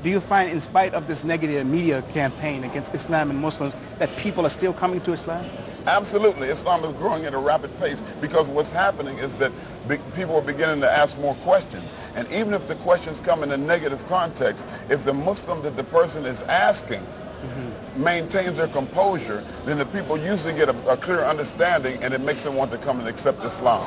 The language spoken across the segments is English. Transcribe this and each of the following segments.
Do you find, in spite of this negative media campaign against Islam and Muslims, that people are still coming to Islam? Absolutely. Islam is growing at a rapid pace because what's happening is that people are beginning to ask more questions. And even if the questions come in a negative context, if the Muslim that the person is asking maintains their composure, then the people usually get a clear understanding, and it makes them want to come and accept Islam.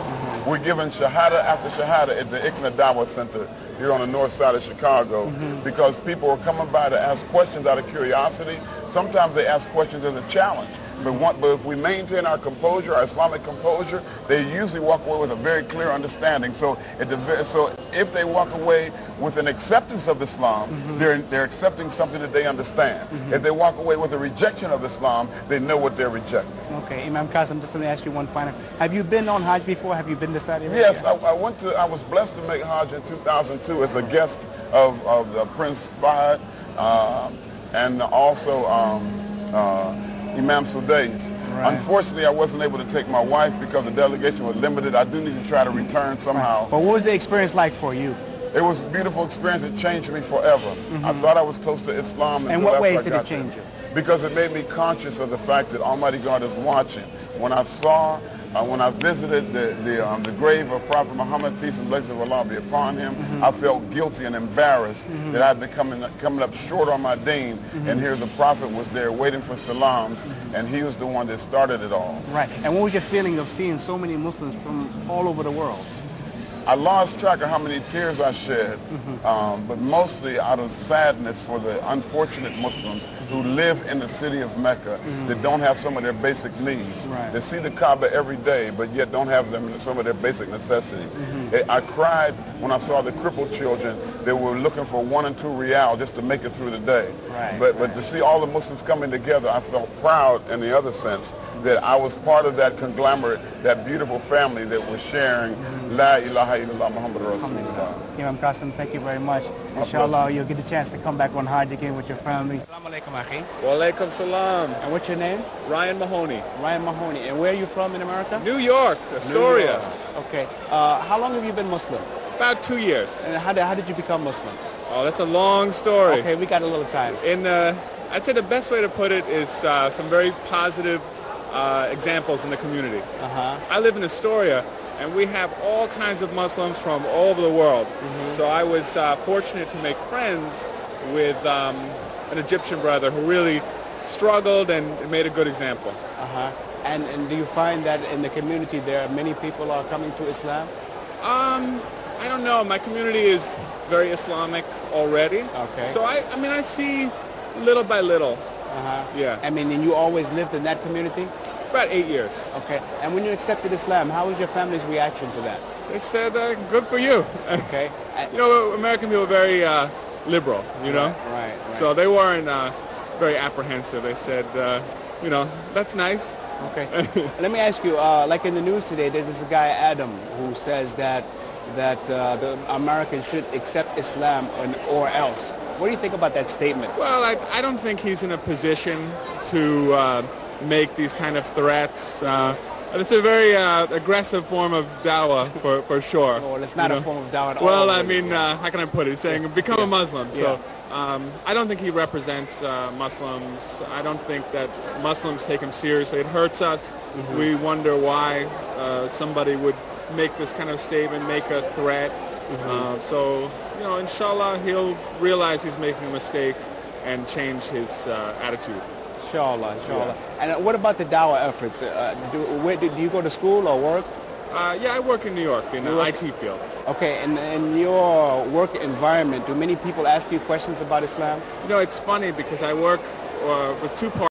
We're given shahada after shahada at the ISNA Dawah Center here on the north side of Chicago because people are coming by to ask questions out of curiosity. Sometimes they ask questions as a challenge. But if we maintain our composure, our Islamic composure, they usually walk away with a very clear understanding. So if they walk away with an acceptance of Islam, they're accepting something that they understand. If they walk away with a rejection of Islam, they know what they're rejecting. Okay, Imam Qasim, just let me ask you one final. Have you been on Hajj before? Have you been to Saudi Arabia? Yes, I was blessed to make Hajj in 2002 as a guest of Prince Fahd and also Imam Sudais. Right. Unfortunately, I wasn't able to take my wife because the delegation was limited. I do need to try to return somehow. Right. But what was the experience like for you? It was a beautiful experience. It changed me forever. I thought I was close to Islam. In what ways did it change you? Because it made me conscious of the fact that Almighty God is watching. When I visited the grave of Prophet Muhammad, peace and blessings of Allah be upon him, I felt guilty and embarrassed that I'd been coming up short on my deen, and here the Prophet was there waiting for salams, and he was the one that started it all. Right. And what was your feeling of seeing so many Muslims from all over the world? I lost track of how many tears I shed, but mostly out of sadness for the unfortunate Muslims who live in the city of Mecca that don't have some of their basic needs. Right. They see the Kaaba every day, but yet don't have some of their basic necessities. I cried when I saw the crippled children that were looking for 1 and 2 riyal just to make it through the day. Right. But to see all the Muslims coming together, I felt proud in the other sense that I was part of that conglomerate, that beautiful family that was sharing La ilaha illallah Muhammad Rasulullah. Imam Qasim, thank you very much. Inshallah, you'll get a chance to come back on Hajj again with your family. Assalamu alaikum, akhi. Wa alaikum salam. And what's your name? Ryan Mahoney. Ryan Mahoney. And where are you from in America? New York, Astoria. New York. Okay. How long have you been Muslim? About 2 years. And how did you become Muslim? Oh, that's a long story. Okay, we got a little time. I'd say the best way to put it is some very positive examples in the community. I live in Astoria, and we have all kinds of Muslims from all over the world. So I was fortunate to make friends with an Egyptian brother who really struggled and made a good example. And do you find that in the community there many people are coming to Islam? I don't know. My community is very Islamic already. Okay. So I see little by little. Yeah. I mean, and you always lived in that community? About 8 years. Okay. And when you accepted Islam, how was your family's reaction to that? They said, good for you. Okay. You know, American people are very liberal, you know? Right. So they weren't very apprehensive. They said, that's nice. Okay. Let me ask you, like in the news today, there's this guy, Adam, who says that the Americans should accept Islam or else. What do you think about that statement? Well, I don't think he's in a position to make these kind of threats. It's a very aggressive form of dawah for sure. Well, it's not a form of dawah at all. Well, I mean, how can I put it? He's saying become a Muslim. So I don't think he represents Muslims. I don't think that Muslims take him seriously. It hurts us. We wonder why somebody would make this kind of statement, make a threat. So, inshallah, he'll realize he's making a mistake and change his attitude. Inshallah. And what about the dawah efforts? Do you go to school or work? Yeah, I work in New York in the IT field. Okay, and in your work environment, do many people ask you questions about Islam? It's funny because I work with two parts.